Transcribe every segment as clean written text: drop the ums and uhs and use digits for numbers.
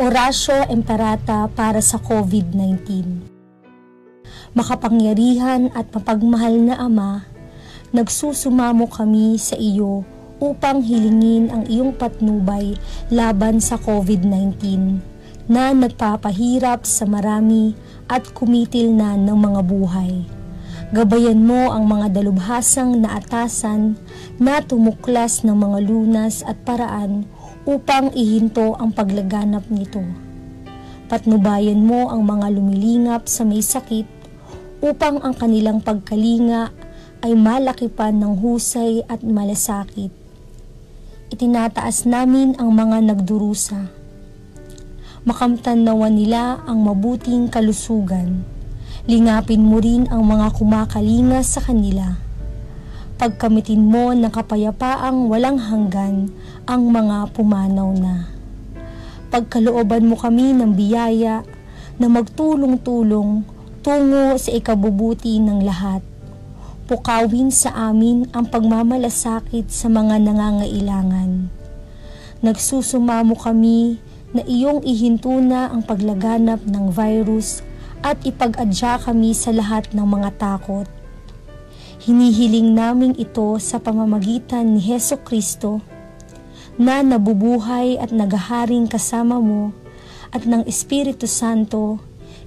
Oratio Imperata para sa COVID-19. Makapangyarihan at mapagmahal na Ama, nagsusumamo kami sa iyo upang hilingin ang iyong patnubay laban sa COVID-19 na nagpapahirap sa marami at kumitil na ng mga buhay. Gabayan mo ang mga dalubhasang naatasan na tumuklas ng mga lunas at paraan upang ihinto ang paglaganap nito. Patnubayan mo ang mga lumilingap sa may sakit upang ang kanilang pagkalinga ay malakipan ng husay at malasakit. Itinataas namin ang mga nagdurusa. Makamtan nawa nila ang mabuting kalusugan. Lingapin mo rin ang mga kumakalinga sa kanila. Pagkamitin mo ng kapayapaang walang hanggan ang mga pumanaw na. Pagkalooban mo kami ng biyaya na magtulong-tulong tungo sa ikabubuti ng lahat. Pukawin sa amin ang pagmamalasakit sa mga nangangailangan. Nagsusumamo kami na iyong ihinto na ang paglaganap ng virus at ipag-adya kami sa lahat ng mga takot. Hinihiling namin ito sa pamamagitan ni Hesukristo na nabubuhay at naghaharing kasama mo at ng Espiritu Santo,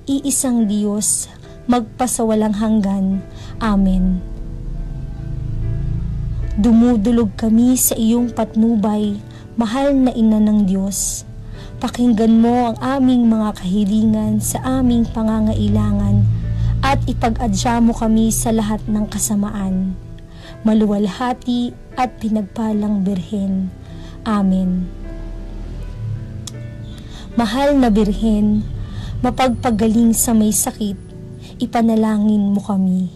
iisang Diyos, magpasawalang hanggan. Amen. Dumudulog kami sa iyong patnubay, mahal na Ina ng Diyos. Pakinggan mo ang aming mga kahilingan sa aming pangangailangan at ipag-adya mo kami sa lahat ng kasamaan. Maluwalhati at pinagpalang Birhen. Amen. Mahal na Birhen, mapagpagaling sa may sakit, ipanalangin mo kami.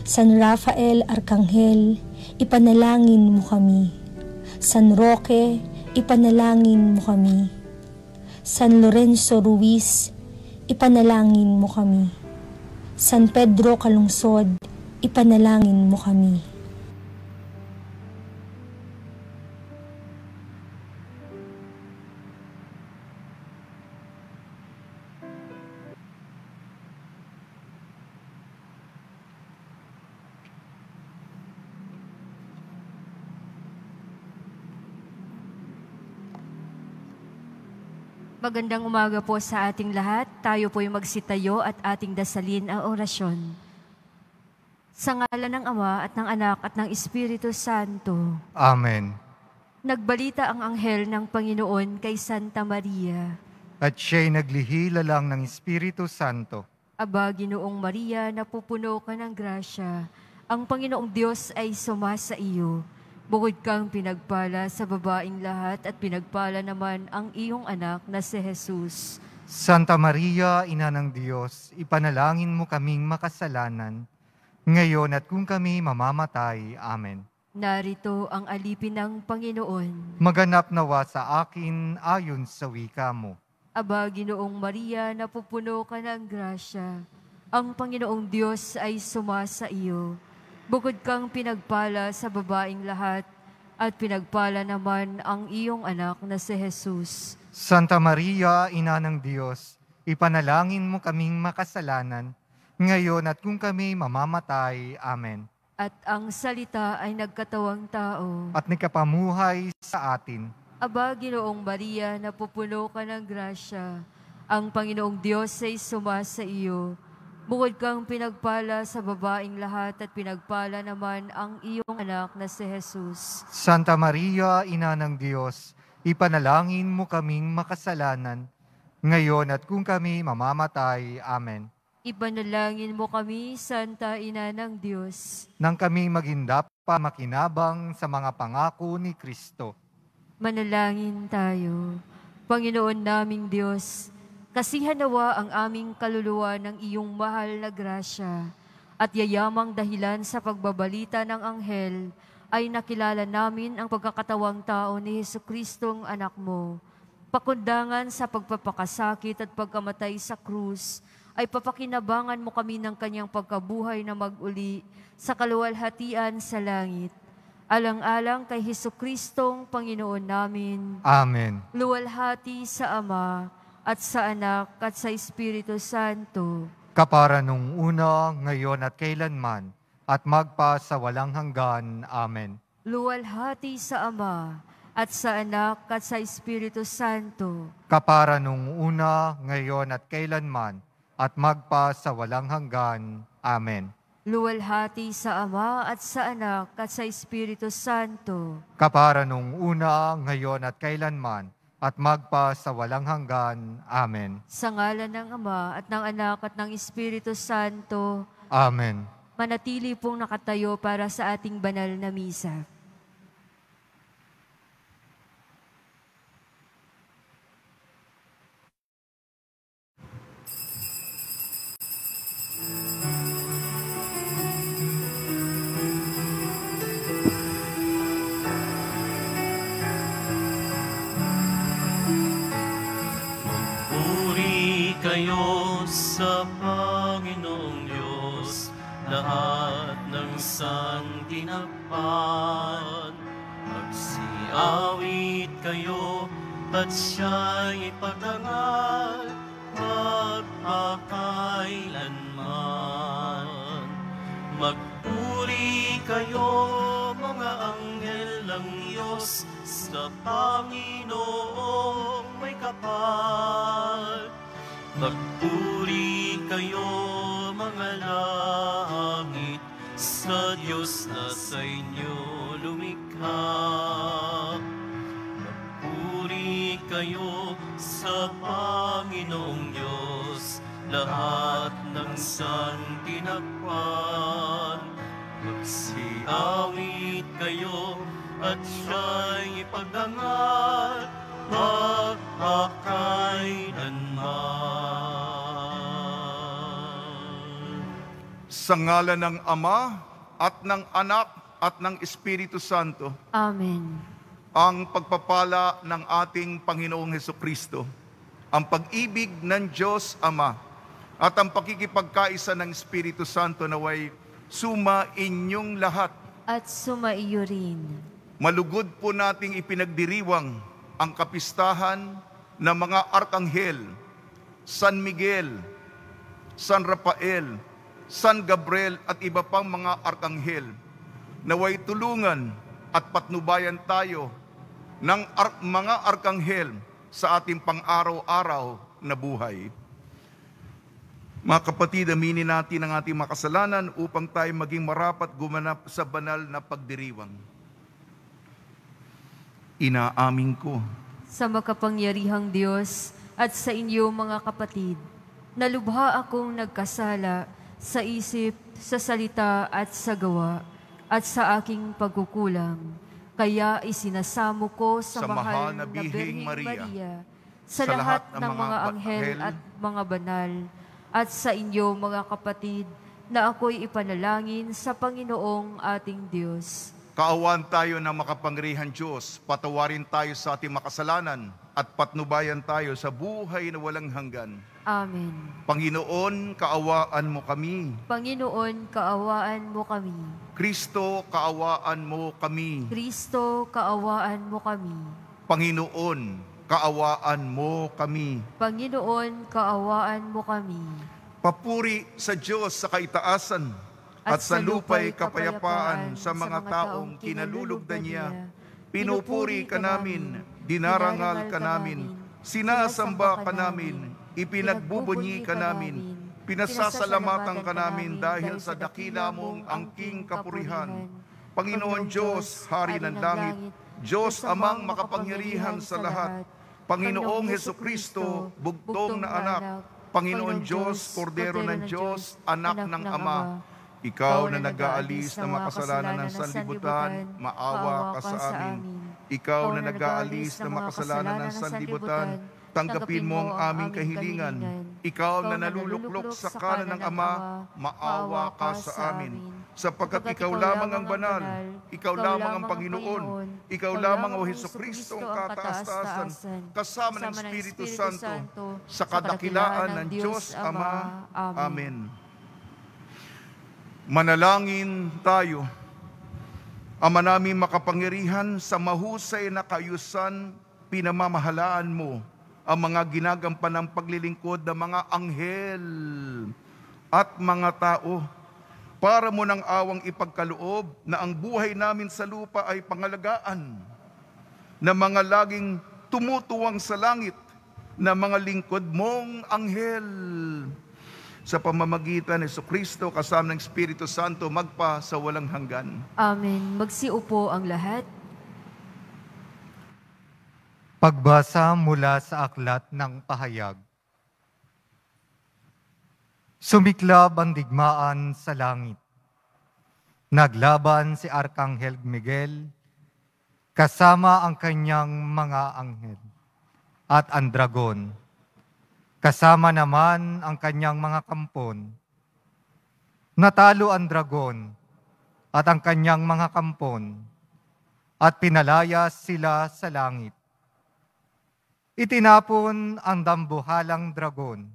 San Rafael Arkanghel, ipanalangin mo kami. San Roque, ipanalangin mo kami. San Lorenzo Ruiz, ipanalangin mo kami. San Pedro Calungsod, ipanalangin mo kami. Magandang umaga po sa ating lahat. Tayo po'y magsitayo at ating dasalin ang orasyon. Sa ngalan ng Ama at ng Anak at ng Espiritu Santo. Amen. Nagbalita ang anghel ng Panginoon kay Santa Maria. At siya'y naglihila lang ng Espiritu Santo. Aba, Ginoong Maria, napupuno ka ng grasya. Ang Panginoong Diyos ay sumasa iyo. Bukod kang pinagpala sa babaing lahat at pinagpala naman ang iyong anak na si Jesus. Santa Maria, Ina ng Diyos, ipanalangin mo kaming makasalanan, ngayon at kung kami mamamatay. Amen. Narito ang alipin ng Panginoon. Maganap nawa sa akin ayon sa wika mo. Aba, Ginoong Maria, napupuno ka ng grasya. Ang Panginoong Diyos ay sumasa iyo. Bukod kang pinagpala sa babaing lahat, at pinagpala naman ang iyong anak na si Jesus. Santa Maria, Ina ng Diyos, ipanalangin mo kaming makasalanan, ngayon at kung kami mamamatay. Amen. At ang salita ay nagkatawang tao. At nagkapamuhay sa atin. Aba, Ginoong Maria, napupuno ka ng grasya. Ang Panginoong Diyos ay sumasa iyo. Bukod kang pinagpala sa babaing lahat at pinagpala naman ang iyong anak na si Jesus. Santa Maria, Ina ng Diyos, ipanalangin mo kaming makasalanan, ngayon at kung kami mamamatay. Amen. Ipanalangin mo kami, Santa Ina ng Diyos, nang kami magindap pa makinabang sa mga pangako ni Kristo. Manalangin tayo. Panginoon naming Diyos, kasihan nawa ang aming kaluluwa ng iyong mahal na grasya at yayamang dahilan sa pagbabalita ng anghel ay nakilala namin ang pagkakatawang tao ni Jesucristong anak mo. Pakundangan sa pagpapakasakit at pagkamatay sa krus ay papakinabangan mo kami ng kanyang pagkabuhay na mag-uli sa kaluwalhatian sa langit. Alang-alang kay Jesucristong Panginoon namin. Amen. Luwalhati sa Ama, at sa Anak, at sa Espiritu Santo. Kapara nung una, ngayon at kailanman, at magpa sa walang hanggan. Amen. Luwalhati sa Ama, at sa Anak, at sa Espiritu Santo. Kapara nung una, ngayon at kailanman, at magpa sa walang hanggan. Amen. Luwalhati sa Ama, at sa Anak, at sa Espiritu Santo. Kapara nung una, ngayon at kailanman, at magpa sa walang hanggan. Amen. Sa ngalan ng Ama, at ng Anak, at ng Espiritu Santo. Amen. Manatili pong nakatayo para sa ating banal na misa. Kayo sa Panginoong Diyos, lahat ng santinakpan. Magsiawit kayo at siya'y ipagdangal magpakailanman. Magpuri kayo mga anghel ng Diyos sa Panginoong may kapal. Magpuri kayo mga langit sa Diyos na sa inyo lumikha. Magpuri kayo sa Panginoong Diyos, lahat ng santinakpan. Magsiawit kayo at siya'y ipagdangal magpakailanman. Sa ngalan ng Ama at ng Anak at ng Espiritu Santo. Amen. Ang pagpapala ng ating Panginoong Hesukristo, ang pag-ibig ng Diyos Ama, at ang pakikipagkaisa ng Espiritu Santo naway suma inyong lahat. At sumaiyo rin. Malugod po nating ipinagdiriwang ang kapistahan ng mga arkanghel, San Miguel, San Rafael, San Gabriel at iba pang mga arkanghel. Naway tulungan at patnubayan tayo ng mga arkanghel sa ating pang-araw-araw na buhay. Mga kapatid, aminin natin ang ating makasalanan upang tayo maging marapat gumanap sa banal na pagdiriwang. Inaamin ko Sa makapangyarihang Diyos at sa inyo mga kapatid, na lubha akong nagkasala sa isip, sa salita at sa gawa, at sa aking pagkukulang. Kaya isinasamo ko sa mahal na Birheng Maria, sa lahat ng mga anghel at mga banal, at sa inyo mga kapatid, na ako'y ipanalangin sa Panginoong ating Diyos. Kaawaan tayo ng makapangyarihan Diyos, patawarin tayo sa ating makasalanan, at patnubayan tayo sa buhay na walang hanggan. Amen. Panginoon, kaawaan mo kami. Panginoon, kaawaan mo kami. Kristo, kaawaan mo kami. Kristo, kaawaan mo kami. Panginoon, kaawaan mo kami. Panginoon, kaawaan mo kami. Papuri sa Diyos sa kaitaasan, at sa lupa'y kapayapaan sa mga taong kinalulugdan niya. Pinupuri ka namin, dinarangal ka namin, sinasamba ka namin, ipinagbubunyi ka namin, pinasasalamatan ka namin dahil sa dakila mong angking kapurihan. Panginoon Diyos, Hari ng langit, Diyos amang makapangyarihan sa lahat, Panginoong Hesukristo, bugtong na anak, Panginoon Diyos, Kordero ng Diyos, anak ng Ama, ikaw na nag-aalis ng makasalanan ng sanlibutan, maawa ka sa amin. Ikaw na nag-aalis ng makasalanan ng sanlibutan, tanggapin mo ang aming kahilingan. Ikaw na naluluklok sa kanan ng Ama, maawa ka sa amin. Sapagkat ikaw lamang ang banal, ikaw lamang ang Panginoon, ikaw lamang o Hesukristo ang kataas-taasan, kasama ng Espiritu Santo, sa kadakilaan ng Diyos Ama. Amen. Manalangin tayo. Ama naming makapangyarihan, sa mahusay na kaayusan, pinamamahalaan mo ang mga ginagampan ng paglilingkod ng mga anghel at mga tao. Para mo ng awang ipagkaloob na ang buhay namin sa lupa ay pangalagaan na mga laging tumutuwang sa langit na mga lingkod mong anghel. Sa pamamagitan ni Jesucristo kasama ng Espiritu Santo magpa sa walang hanggan. Amen. Magsiupo ang lahat. Pagbasa mula sa aklat ng pahayag. Sumiklab ang digmaan sa langit. Naglaban si Arkanghel Miguel kasama ang kanyang mga anghel at ang dragon. Kasama naman ang kanyang mga kampon. Natalo ang dragon at ang kanyang mga kampon at pinalayas sila sa langit. Itinapon ang dambuhalang dragon,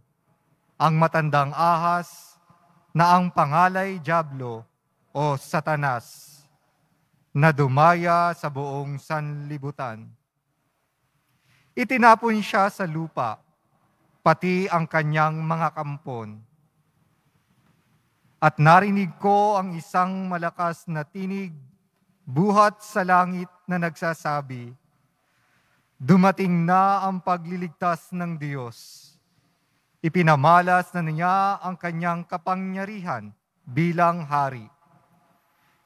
ang matandang ahas na ang pangalay Diablo o Satanas, na dumaya sa buong sanlibutan. Itinapon siya sa lupa, pati ang kanyang mga kampon. At narinig ko ang isang malakas na tinig buhat sa langit na nagsasabi, "Dumating na ang pagliligtas ng Diyos. Ipinamalas na niya ang kanyang kapangyarihan bilang hari.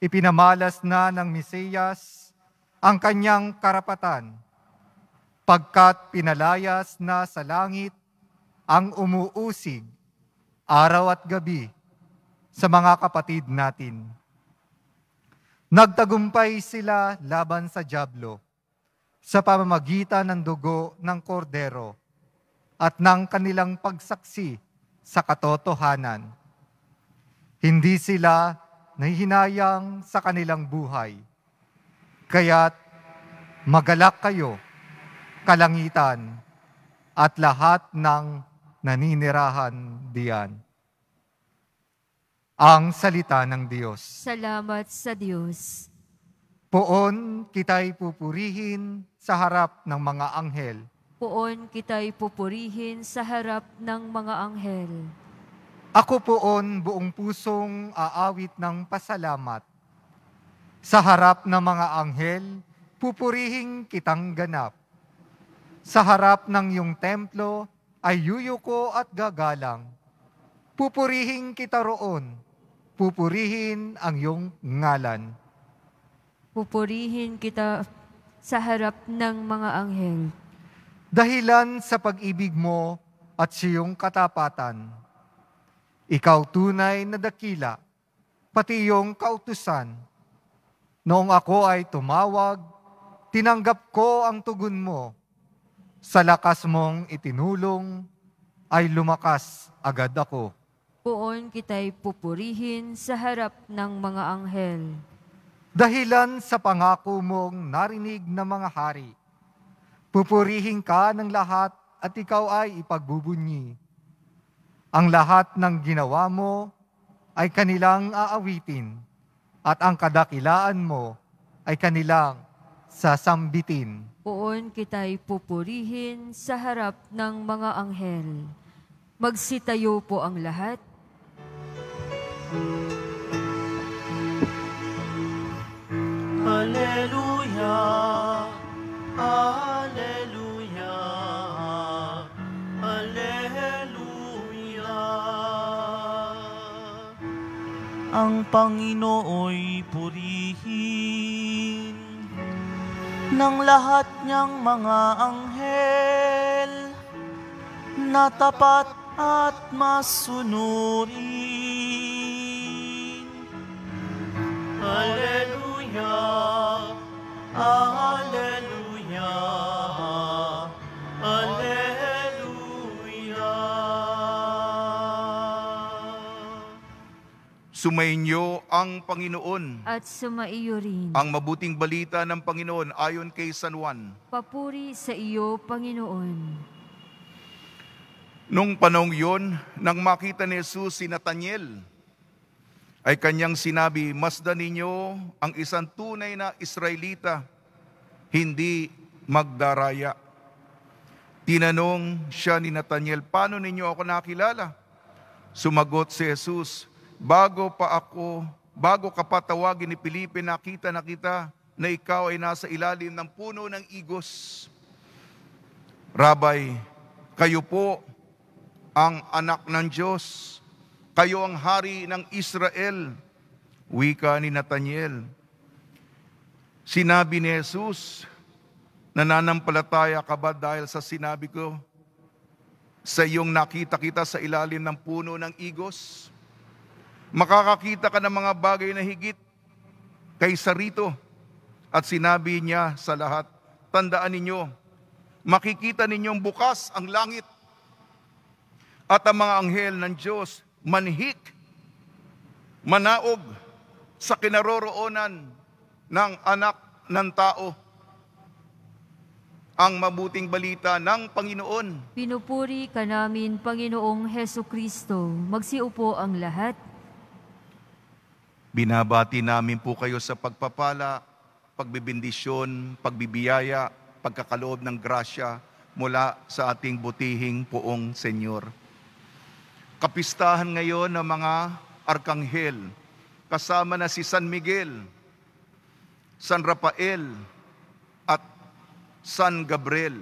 Ipinamalas na ng Mesiyas ang kanyang karapatan, pagkat pinalayas na sa langit ang umuusig araw at gabi sa mga kapatid natin. Nagtagumpay sila laban sa Diablo sa pamamagitan ng dugo ng kordero at ng kanilang pagsaksi sa katotohanan. Hindi sila nahihinayang sa kanilang buhay. Kaya't magalak kayo, kalangitan, at lahat ng naninirahan diyan." Ang salita ng Diyos. Salamat sa Diyos. Poon kita'y pupurihin sa harap ng mga anghel. Poon kita'y pupurihin sa harap ng mga anghel. Ako poon buong pusong aawit ng pasalamat. Sa harap ng mga anghel, pupurihin kitang ganap. Sa harap ng iyong templo ay yuyuko at gagalang. Pupurihin kita roon, pupurihin ang iyong ngalan. Pupurihin kita sa harap ng mga anghel. Dahilan sa pag-ibig mo at sa iyong katapatan, ikaw tunay na dakila, pati iyong kautusan. Noong ako ay tumawag, tinanggap ko ang tugon mo. Sa lakas mong itinulong, ay lumakas agad ako. Poon kita'y pupurihin sa harap ng mga anghel. Dahilan sa pangako mong narinig ng mga hari, pupurihin ka ng lahat at ikaw ay ipagbubunyi. Ang lahat ng ginawa mo ay kanilang aawitin at ang kadakilaan mo ay kanilang sasambitin. Poon kita'y pupurihin sa harap ng mga anghel. Magsitayo po ang lahat. Alleluia, Alleluia, Alleluia. Ang Panginooy purihin ng lahat niyang mga anghel na tapat at masunurin. Alleluia, Alleluia, Alleluia. Sumainyo ang Panginoon. At sumaiyo rin. Ang mabuting balita ng Panginoon ayon kay San Juan. Papuri sa iyo, Panginoon. Nung panahong yun, nang makita ni Jesus si Nathaniel ay kanyang sinabi, masdan ninyo ang isang tunay na Israelita, hindi magdaraya. Tinanong siya ni Nathanael, paano ninyo ako nakilala? Sumagot si Jesus, bago ka pa tawagin ni Felipe, nakita na kita na ikaw ay nasa ilalim ng puno ng igos. Rabay, kayo po ang anak ng Diyos. Kayo ang hari ng Israel. Wika ni Nathanael. Sinabi ni Jesus, nananampalataya ka ba dahil sa sinabi ko sa iyong nakita kita sa ilalim ng puno ng igos? Makakakita ka ng mga bagay na higit kaysa rito. At sinabi niya sa lahat, tandaan ninyo, makikita ninyong bukas ang langit at ang mga anghel ng Diyos manhik, manaog sa kinaroroonan ng anak ng tao. Ang mabuting balita ng Panginoon. Pinupuri ka namin, Panginoong Heso Kristo. Magsiupo ang lahat. Binabati namin po kayo sa pagpapala, pagbibindisyon, pagbibiyaya, pagkakaloob ng grasya mula sa ating butihing Poong Senyor. Kapistahan ngayon ng mga arkanghel, kasama na si San Miguel, San Rafael, at San Gabriel.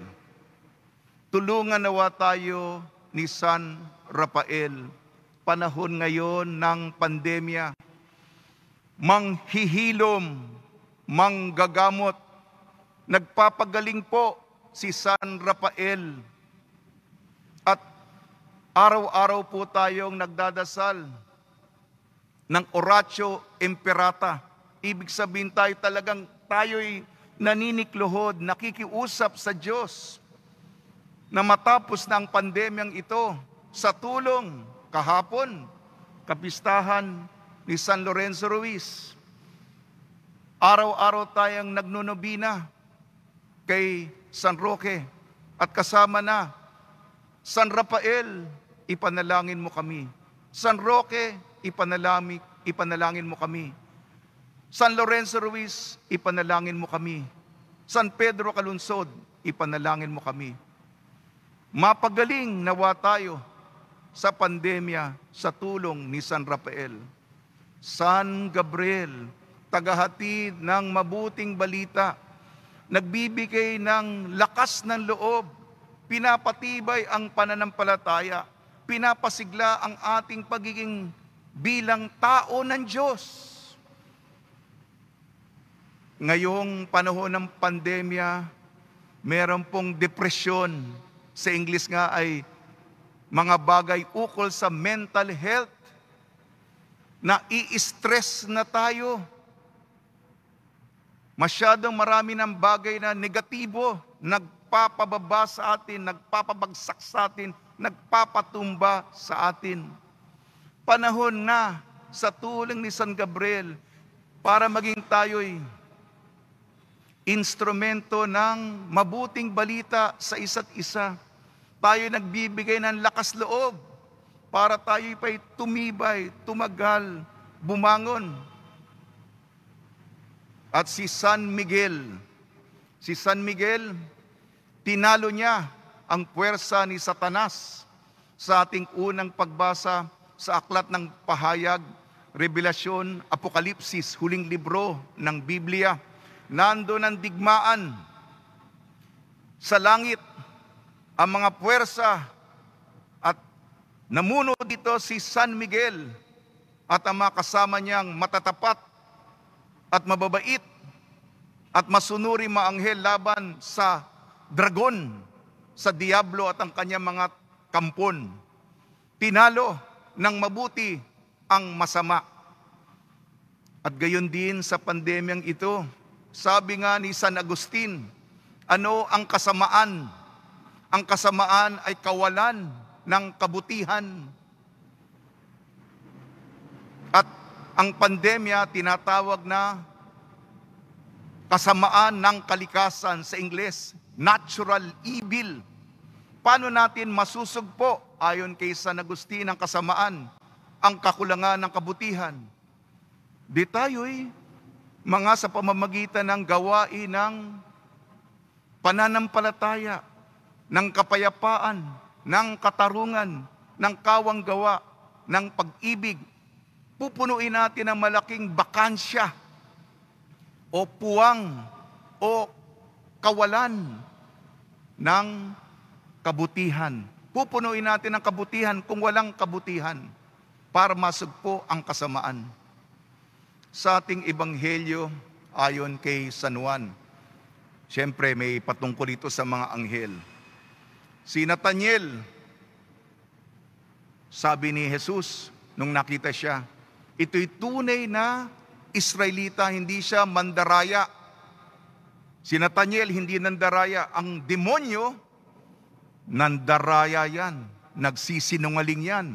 Tulungan nawa tayo ni San Rafael, panahon ngayon ng pandemya, manghihilom, manggagamot. Nagpapagaling po si San Rafael. At araw-araw po tayong nagdadasal ng Oratio Imperata. Ibig sabihin tayo'y naninikluhod, nakikiusap sa Diyos na matapos na ang pandemyang ito sa tulong kahapon, kapistahan ni San Lorenzo Ruiz. Araw-araw tayong nagnunobina kay San Roque at kasama na San Rafael, ipanalangin mo kami. San Roque, ipanalangin mo kami. San Lorenzo Ruiz, ipanalangin mo kami. San Pedro Calunsod, ipanalangin mo kami. Mapagaling nawa tayo sa pandemya sa tulong ni San Rafael. San Gabriel, tagahatid ng mabuting balita, nagbibigay ng lakas ng loob, pinapatibay ang pananampalataya, pinapasigla ang ating pagiging bilang tao ng Diyos. Ngayong panahon ng pandemya, meron pong depresyon. Sa English nga ay mga bagay ukol sa mental health. Na-i-stress na tayo. Masyadong marami ng bagay na negatibo, nagpapababa sa atin, nagpapabagsak sa atin, nagpapatumba sa atin. Panahon na sa tulong ni San Gabriel para maging tayo'y instrumento ng mabuting balita sa isa't isa. Tayo nagbibigay ng lakas loob para tayo'y pa'y tumibay, tumagal, bumangon. At si San Miguel, tinalo niya ang puwersa ni Satanas sa ating unang pagbasa sa aklat ng Pahayag, Revelasyon, Apokalipsis, huling libro ng Biblia. Nandun ang digmaan sa langit, ang mga puwersa, at namuno dito si San Miguel at ang mga kasama niyang matatapat at mababait at masunuri maanghel laban sa dragon, sa diablo at ang kanyang mga kampon. Tinalo ng mabuti ang masama. At gayon din sa pandemyang ito, sabi nga ni San Agustin, ano ang kasamaan? Ang kasamaan ay kawalan ng kabutihan. At ang pandemya tinatawag na kasamaan ng kalikasan, sa Ingles, natural evil. Paano natin masusugpo, ayon kay San Agustin, ang kasamaan, ang kakulangan ng kabutihan? Di tayo'y mga sa pamamagitan ng gawain ng pananampalataya, ng kapayapaan, ng katarungan, ng kawang gawa, ng pag-ibig, pupunuin natin ang malaking bakansya o puwang o kawalan ng kabutihan. Pupunuin natin ang kabutihan kung walang kabutihan para masugpo ang kasamaan. Sa ating ebanghelyo ayon kay San Juan, siyempre may patungkol ito sa mga anghel. Si Nathaniel, sabi ni Jesus nung nakita siya, ito'y tunay na Israelita, hindi siya mandaraya. Si Nathaniel hindi nandaraya. Ang demonyo, nandaraya yan. Nagsisinungaling yan.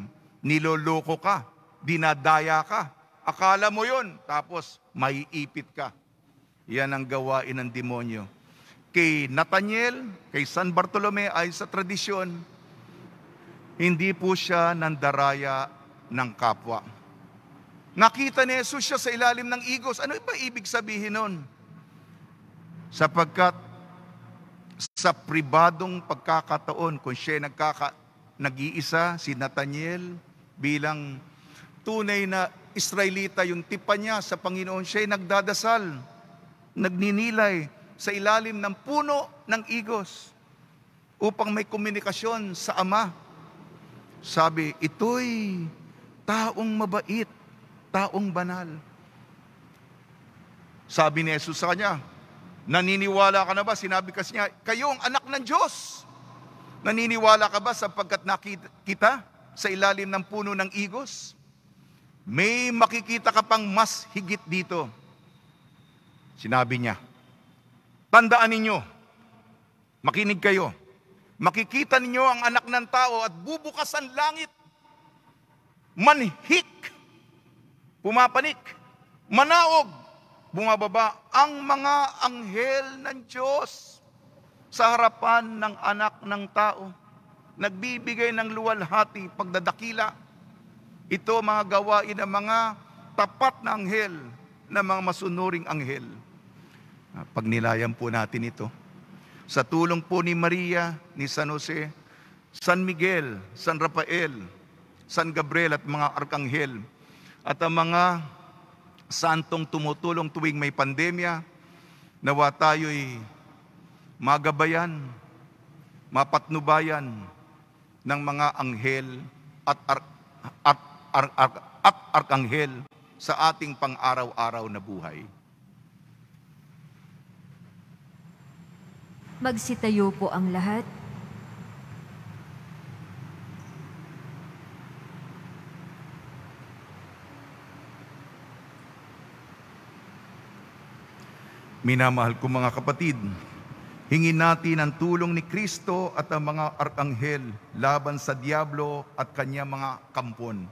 Niloloko ka. Dinadaya ka. Akala mo yun. Tapos maiipit ka. Yan ang gawain ng demonyo. Kay Nathaniel, kay San Bartolome ay sa tradisyon, hindi po siya nandaraya ng kapwa. Nakita ni Jesus siya sa ilalim ng igos. Ano ba ibig sabihin nun? Sapagkat sa pribadong pagkakataon, kung siya nag-iisa, si Nathaniel, bilang tunay na Israelita, yung tipa niya sa Panginoon, siya nagdadasal, nagninilay sa ilalim ng puno ng igos upang may komunikasyon sa Ama. Sabi, ito'y taong mabait, taong banal. Sabi ni Jesus sa kanya, naniniwala ka na ba? Sinabi kasi niya, kayo ang anak ng Diyos. Naniniwala ka ba sapagkat nakita sa ilalim ng puno ng igos? May makikita ka pang mas higit dito. Sinabi niya, tandaan ninyo, makinig kayo, makikita ninyo ang anak ng tao at bubukas ang langit, manhik, pumapanik, manaog, bumababa ang mga anghel ng Diyos sa harapan ng anak ng tao, nagbibigay ng luwalhati, pagdadakila. Ito mga gawain ng mga tapat na anghel, na mga masunuring anghel. Pagnilayan po natin ito. Sa tulong po ni Maria, ni San Jose, San Miguel, San Rafael, San Gabriel at mga arkanghel, at ang mga santong tumutulong tuwing may pandemya, nawa tayo'y magabayan, mapatnubayan ng mga anghel at arkanghel sa ating pang-araw-araw na buhay. Magsitayo po ang lahat. Minamahal ko mga kapatid, hingin natin ang tulong ni Kristo at ang mga arkanghel laban sa diablo at kanya mga kampon.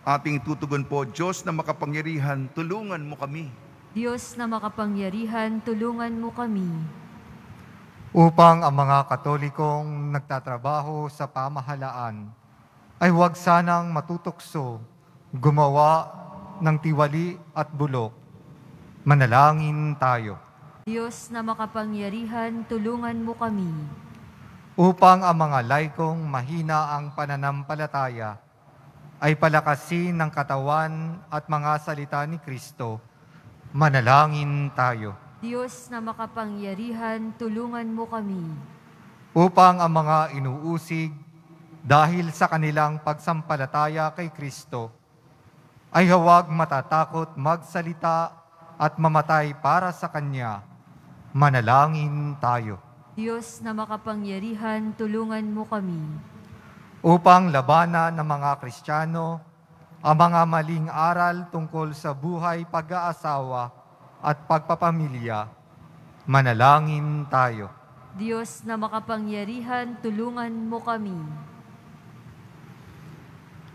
Ating tutugon po, Diyos na makapangyarihan, tulungan mo kami. Diyos na makapangyarihan, tulungan mo kami. Upang ang mga Katolikong nagtatrabaho sa pamahalaan ay huwag sanang matutokso, gumawa ng tiwali at bulok. Manalangin tayo. Diyos na makapangyarihan, tulungan mo kami. Upang ang mga laikong mahina ang pananampalataya ay palakasin ng katawan at mga salita ni Kristo, manalangin tayo. Diyos na makapangyarihan, tulungan mo kami. Upang ang mga inuusig dahil sa kanilang pagsampalataya kay Kristo ay huwag matatakot magsalita at mamatay para sa Kanya, manalangin tayo. Diyos na makapangyarihan, tulungan mo kami. Upang labanan ng mga Kristiyano ang mga maling aral tungkol sa buhay, pag-aasawa at pagpapamilya, manalangin tayo. Diyos na makapangyarihan, tulungan mo kami.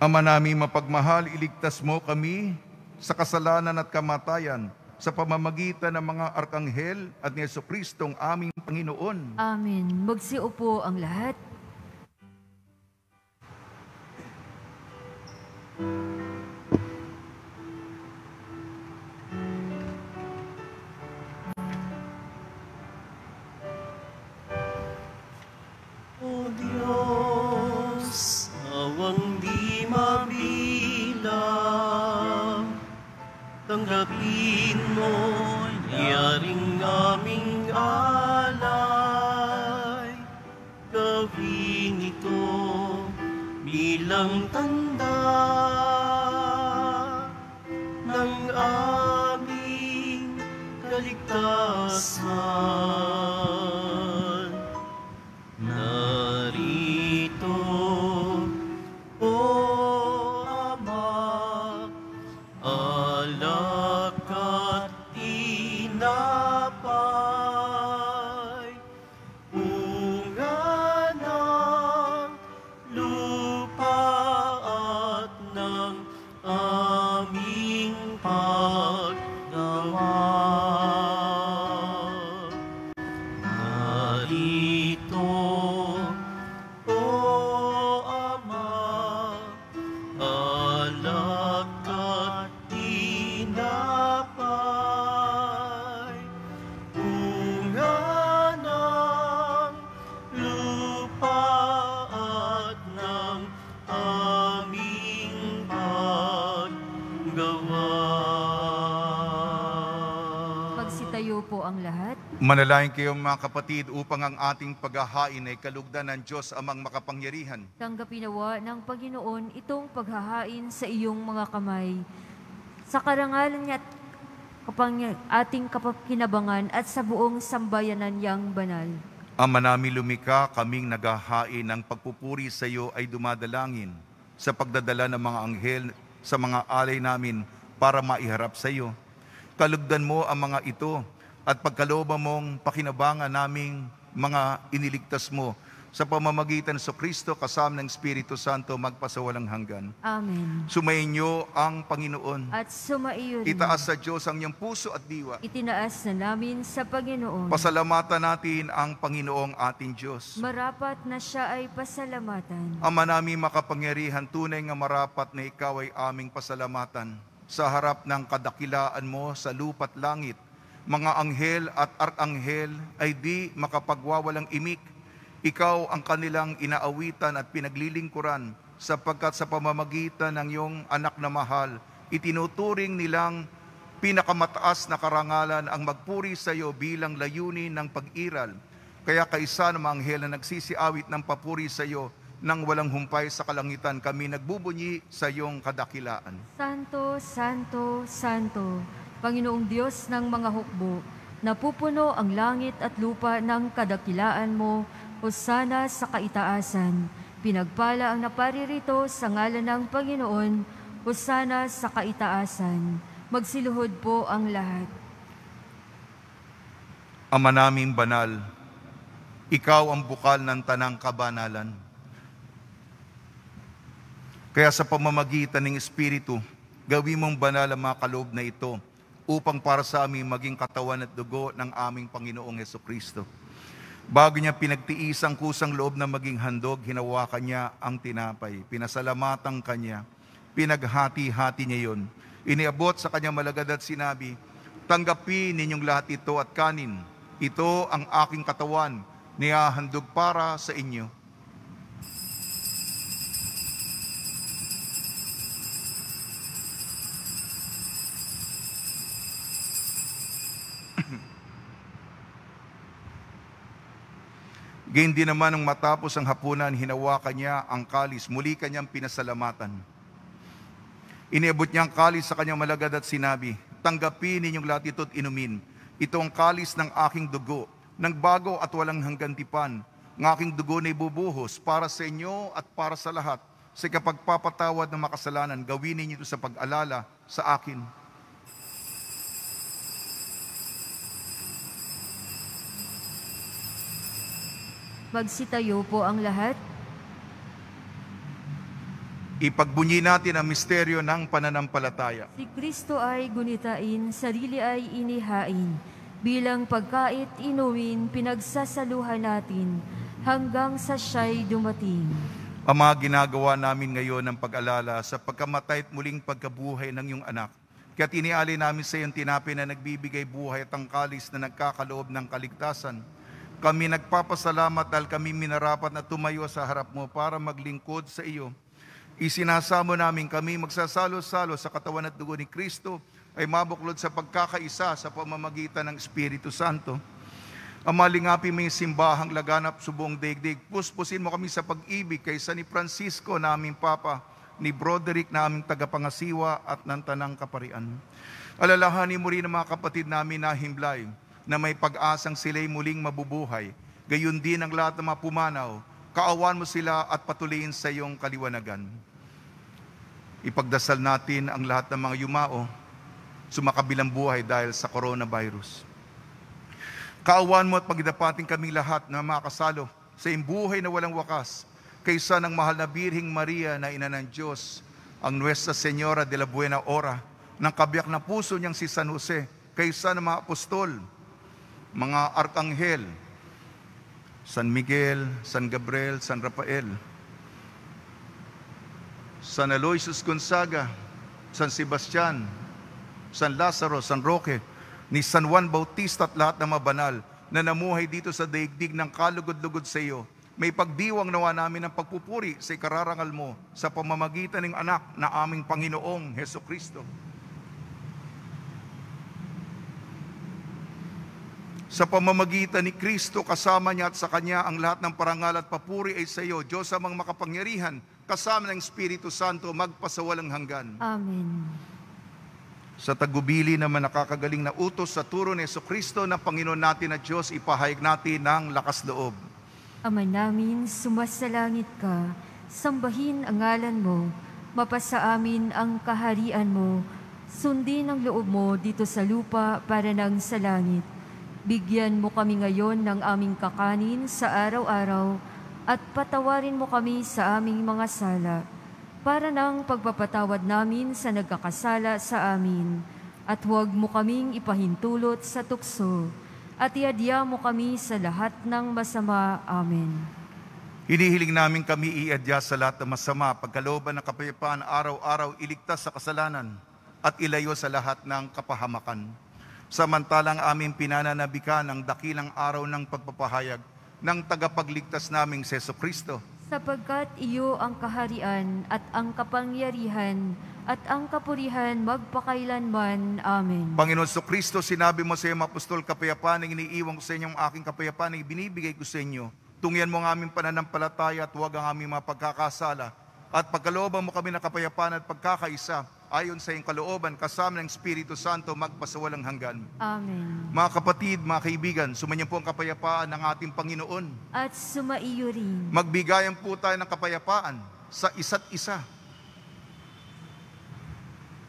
Ama naming mapagmahal, iligtas mo kami sa kasalanan at kamatayan sa pamamagitan ng mga arkanghel at ni Jesucristong aming Panginoon. Amen. Magsiupo ang lahat. bilang tanda ng aming kaligtasan. Narito, O Ama, alak at tinapay, bunga ng lupa at ng aming paggawa. Narito, O Ama, alak at tinapay, bunga ng lupa at ng aming paggawa. Magsitayo po ang lahat. Manalangin kayo mga kapatid upang ang ating paghahain ay kalugdan ng Diyos amang makapangyarihan. Tanggapin nawa ng Panginoon itong paghahain sa iyong mga kamay. Sa karangalan niya at ating kapakinabangan at sa buong sambayanan niyang banal. Ama namin lumikha, kaming naghahain ng pagpupuri sa iyo ay dumadalangin sa pagdadala ng mga anghel sa mga alay namin para maiharap sa iyo. Kalugdan mo ang mga ito at pagkalooban mong pakinabangan naming mga iniligtas mo sa pamamagitan sa Kristo kasama ng Espiritu Santo magpasawalang hanggan. Amen. Sumainyo ang Panginoon. At sumaiyo rin. Itaas sa Diyos ang iyong puso at diwa. Itinaas na namin sa Panginoon. Pasalamatan natin ang Panginoong ating Diyos. Marapat na siya ay pasalamatan. Ama namin makapangyarihan, tunay nga marapat na ikaw ay aming pasalamatan. Sa harap ng kadakilaan mo sa lupa't langit, mga anghel at arkanghel ay di makapagwawalang imik. Ikaw ang kanilang inaawitan at pinaglilingkuran sapagkat sa pamamagitan ng iyong anak na mahal, itinuturing nilang pinakamataas na karangalan ang magpuri sa iyo bilang layunin ng pag-iral. Kaya kaisa ng mga anghel na nagsisiawit ng papuri sa iyo nang walang humpay sa kalangitan, kami nagbubunyi sa iyong kadakilaan. Santo, Santo, Santo, Panginoong Diyos ng mga hukbo, napupuno ang langit at lupa ng kadakilaan mo. Hosana sa kaitaasan. Pinagpala ang naparirito sa ngalan ng Panginoon. Hosana sa kaitaasan. Magsiluhod po ang lahat. Ama naming banal, ikaw ang bukal ng tanang kabanalan. Kaya sa pamamagitan ng Espiritu, gawin mong banal ang mga kaloob na ito upang para sa amin maging katawan at dugo ng aming Panginoong Hesukristo. Bago niya pinagtiis ang kusang loob na maging handog, hinawakan niya ang tinapay. Pinasalamatan kanya, pinaghati-hati niya yon. Iniabot sa kanya malagad at sinabi, tanggapin ninyong lahat ito at kanin. Ito ang aking katawan, nihahandog para sa inyo. Gayon din naman nung matapos ang hapunan, hinawakan niya ang kalis, muli kanyang pinasalamatan. Iniabot niya ang kalis sa kanyang malagad at sinabi, tanggapin ninyong lahat ito at inumin. Ito ang kalis ng aking dugo, ng bago at walang hanggantipan. Ng aking dugo na ibubuhos para sa inyo at para sa lahat. Sa kapagpapatawad ng makasalanan, gawin ninyo ito sa pag-alala sa akin. Magsitayo po ang lahat. Ipagbunyi natin ang misteryo ng pananampalataya. Si Kristo ay gunitain, sarili ay inihain. Bilang pagkait inuwin, pinagsasaluhan natin hanggang sa siya'y dumating. Ama, ginagawa namin ngayon ng pag-alala sa pagkamatay at muling pagkabuhay ng iyong anak. Kaya tiniali namin sa iyong tinapay na nagbibigay buhay at ang kalis na nagkakaloob ng kaligtasan. Kami nagpapasalamat dahil kami minarapat na tumayo sa harap mo para maglingkod sa iyo. Isinasamo namin kami magsasalo-salo sa katawan at dugo ni Kristo ay mabuklod sa pagkakaisa sa pamamagitan ng Espiritu Santo. Amalingapi mo yung simbahang laganap sa buong daigdig. Puspusin mo kami sa pag-ibig kaysa ni Francisco na aming Papa, ni Broderick na aming tagapangasiwa at ng Tanang Kaparian. Alalahanin mo rin ang mga kapatid namin na himlay, na may pag-asang sila'y muling mabubuhay. Gayon din ang lahat ng mga pumanaw. Kaawan mo sila at patuloyin sa iyong kaliwanagan. Ipagdasal natin ang lahat ng mga yumao sumakabilang buhay dahil sa coronavirus. Kaawan mo at pagdapating kaming lahat na makasalo sa iyong buhay na walang wakas, kaysa ng mahal na Birhing Maria na ina ng Diyos, ang Nuestra Señora de la Buena Hora, ng kabiyak na puso niyang si San Jose, kaysa ng mga apostol, mga arkanghel, San Miguel, San Gabriel, San Rafael, San Aloysius Gonzaga, San Sebastian, San Lazaro, San Roque, ni San Juan Bautista at lahat ng mga banal na namuhay dito sa daigdig ng kalugod-lugod sa iyo. May pagdiwang nawa namin ng pagpupuri sa ikararangal mo sa pamamagitan ng anak na aming Panginoong Heso Kristo. Sa pamamagitan ni Kristo, kasama niya at sa Kanya ang lahat ng parangal at papuri ay sa iyo, Diyos amang makapangyarihan, kasama ng Espiritu Santo, magpasawalang hanggan. Amen. Sa tagubili naman nakakagaling na utos sa turo ni Heso Kristo na Panginoon natin at Diyos, ipahayag natin ng lakas loob. Ama namin, sumasalangit ka, sambahin ang ngalan mo, mapasa amin ang kaharian mo, sundin ang loob mo dito sa lupa para nang sa langit. Bigyan mo kami ngayon ng aming kakanin sa araw-araw at patawarin mo kami sa aming mga sala, para nang pagpapatawad namin sa nagkakasala sa amin. At huwag mo kaming ipahintulot sa tukso, at iadya mo kami sa lahat ng masama. Amen. Hinihiling namin kami iadya sa lahat ng masama, pagkalooban ng kapayapaan, araw-araw iligtas sa kasalanan, at ilayo sa lahat ng kapahamakan. Samantalang aming pinananabikan ang dakilang araw ng pagpapahayag ng tagapagligtas naming si Heso Kristo. Sapagkat iyo ang kaharian at ang kapangyarihan at ang kapurihan magpakailanman. Amen. Panginoon Heso Kristo, sinabi mo sa iyong apostol, kapayapaan ang iniiwan ko sa inyo, ang aking kapayapaan ang ibinibigay ko sa inyo. Tungyan mo ang aming pananampalataya at huwag ang aming mga pagkakasala. At pagkalooban mo kami ng kapayapaan at pagkakaisa, ayon sa iyong kalooban, kasama ng Espiritu Santo, magpasawalang hanggan. Amen. Mga kapatid, mga kaibigan, sumanyan po ang kapayapaan ng ating Panginoon. At sumaiyo rin. Magbigayan po tayo ng kapayapaan sa isa't isa.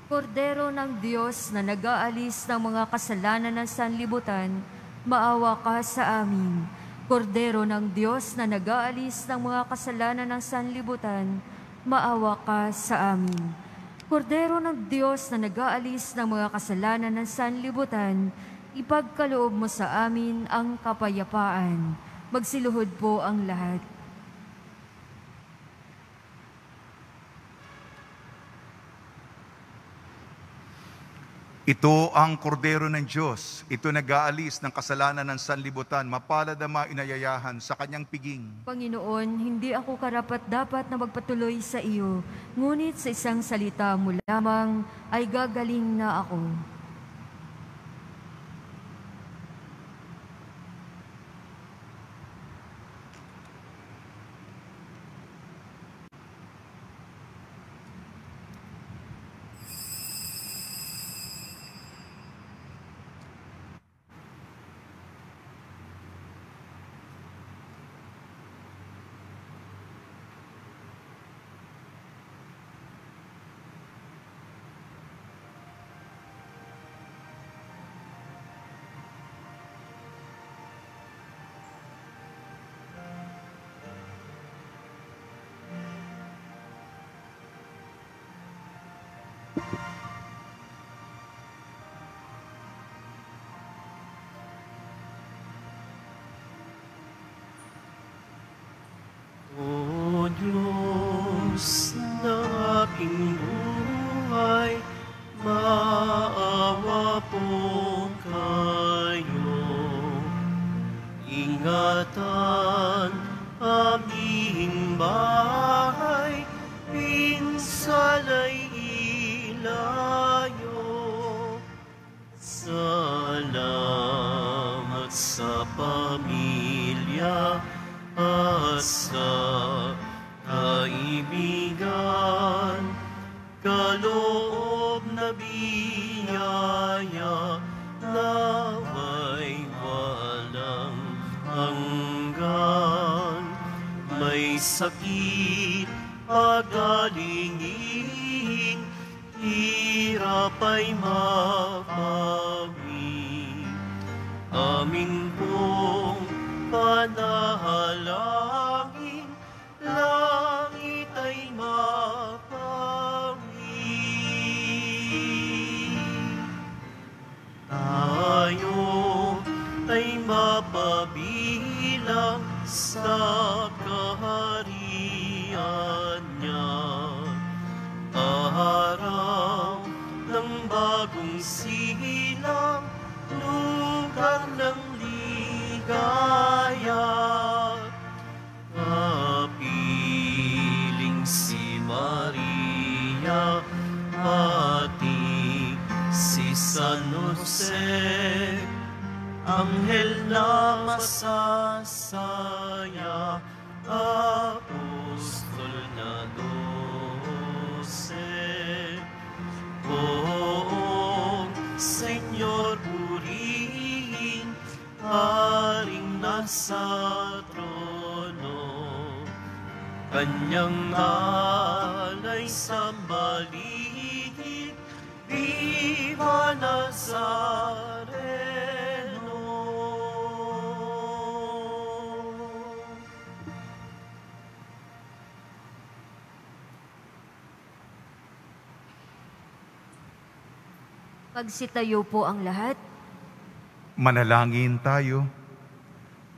Kordero ng Diyos na nag-aalis ng mga kasalanan ng sanlibutan, maawa ka sa amin. Kordero ng Diyos na nag-aalis ng mga kasalanan ng sanlibutan, maawa ka sa amin. Kordero ng Diyos na nag-aalis ng mga kasalanan ng sanlibutan, ipagkaloob mo sa amin ang kapayapaan. Magsiluhod po ang lahat. Ito ang kordero ng Diyos. Ito nag-aalis ng kasalanan ng sanlibutan. Mapalad ang mga inayayahan sa kanyang piging. Panginoon, hindi ako karapat-dapat na magpatuloy sa iyo, ngunit sa isang salita mo lamang ay gagaling na ako. O Diyos na aking buhay, maawa po kayo. Ingatan aming bahay, pinsala'y ilayo. Salamat at sa pamilya at sa kaibigan, kaloob na biyaya nawa'y walang hanggan. May sakit pagalingin, hirap ay mapawi. Amin pong panahalangin, langit ay mapawi. Tayo ay mapabilang sa kaharian niya. Araw ng bagong silang, lugar ng ligaya. Kapiling si Maria, pati si San Jose, anghel na masasaya, apostol na 12. Poong Senyor purihin, haring nasa trono, kanyang alay sa baligid, Viva Nazareno. Magsitayo po ang lahat. Manalangin tayo.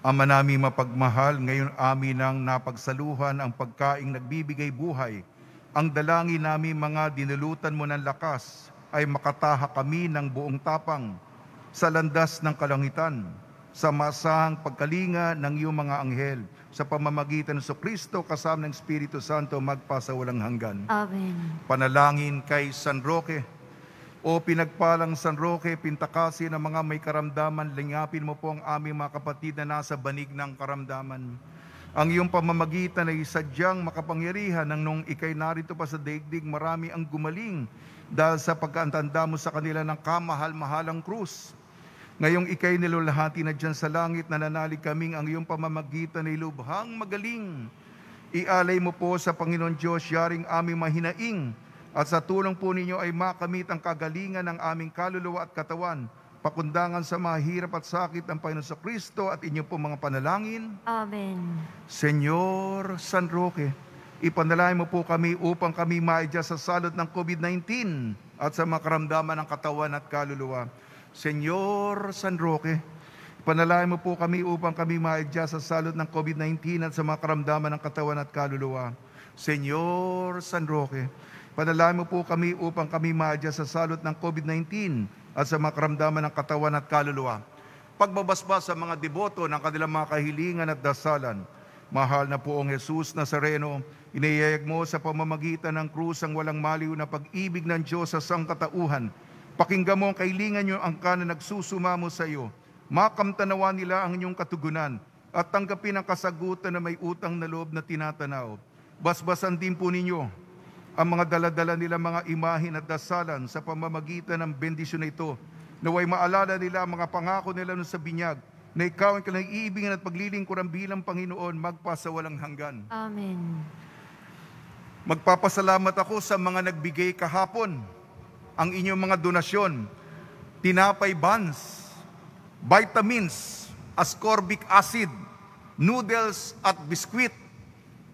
Ama naming mapagmahal, ngayon amin ang napagsaluhan ang pagkaing nagbibigay buhay. Ang dalangin namin mga dinulutan mo ng lakas ay makataha kami ng buong tapang sa landas ng kalangitan, sa masahang pagkalinga ng iyong mga anghel, sa pamamagitan ng Kristo kasama ng Espiritu Santo magpasawalang hanggan. Amen. Panalangin kay San Roque. O pinagpalang San Roque, pintakasi ng mga may karamdaman, lingapin mo po ang aming mga kapatid na nasa banig ng karamdaman. Ang iyong pamamagitan ay sadyang makapangyarihan nang nung ikay narito pa sa daigdig, marami ang gumaling dahil sa pagkaantanda mo sa kanila ng kamahal-mahalang krus. Ngayong ikay nilulahati na dyan sa langit, nananalig kaming ang iyong pamamagitan ay lubhang magaling. Ialay mo po sa Panginoon Diyos, yaring aming mahinaing, at sa tulong po ninyo ay makamit ang kagalingan ng aming kaluluwa at katawan, pakundangan sa mga hirap at sakit ng Panginoon Kristo at inyo po mga panalangin. Amen. Senyor San Roque, ipanalangin mo po kami upang kami maidya sa salot ng COVID-19 at sa mga karamdaman ng katawan at kaluluwa. Senyor San Roque, ipanalangin mo po kami upang kami maidya sa salot ng COVID-19 at sa mga karamdaman ng katawan at kaluluwa. Senyor San Roque, panalangin mo po kami upang kami maadya sa salot ng COVID-19 at sa mga karamdaman ng katawan at kaluluwa. Pagbabasbas sa mga deboto ng kanilang mga kahilingan at dasalan, mahal na poong Jesus Nazareno, iniyayag mo sa pamamagitan ng krus ang walang maliw na pag-ibig ng Diyos sa sangkatauhan. Pakinggan mo ang kahilingan niyo ang na nagsusumamo sa iyo. Makamtanawa nila ang inyong katugunan at tanggapin ang kasagutan na may utang na loob na tinatanaw. Basbasan din po ninyo ang mga daladala nila mga imahin at dasalan sa pamamagitan ng bendisyon na ito. Naway maalala nila ang mga pangako nila sa binyag, na ikaw ang kanilang iibigin at paglilingkuran bilang Panginoon magpasawalang hanggan. Amen. Magpapasalamat ako sa mga nagbigay kahapon ang inyong mga donasyon, tinapay buns, vitamins, ascorbic acid, noodles at biskwit,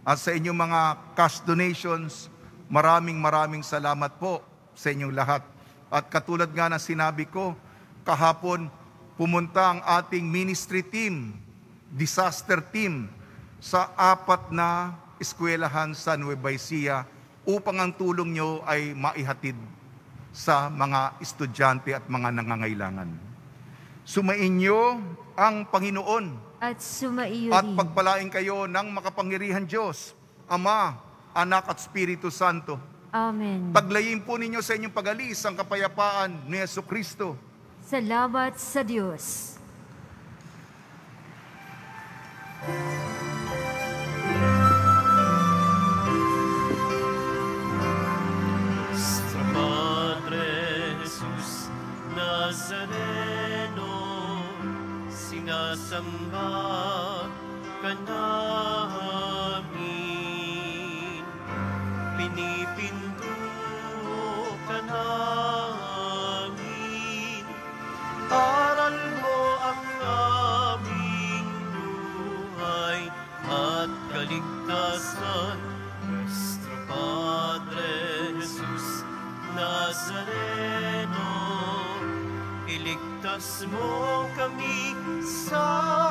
at sa inyong mga cash donations. Maraming salamat po sa inyong lahat. At katulad nga na sinabi ko, kahapon pumunta ang ating ministry team, disaster team, sa 4 na eskwelahan sa Nueva Ecija upang ang tulong nyo ay maihatid sa mga estudyante at mga nangangailangan. Sumainyo ang Panginoon At sumaiyo at rin. pagpalain kayo ng makapangyarihan Diyos, Ama, Anak at Espiritu Santo. Amen. Paglayin po ninyo sa inyong pag-alis ang kapayapaan ni Jesucristo. Salamat sa Diyos. sinasamba ka namin, pinipinto ka namin, aral mo ang aming buhay at kaligtasan, Nuestro Padre Jesus Nazareno, iligtas mo kami sa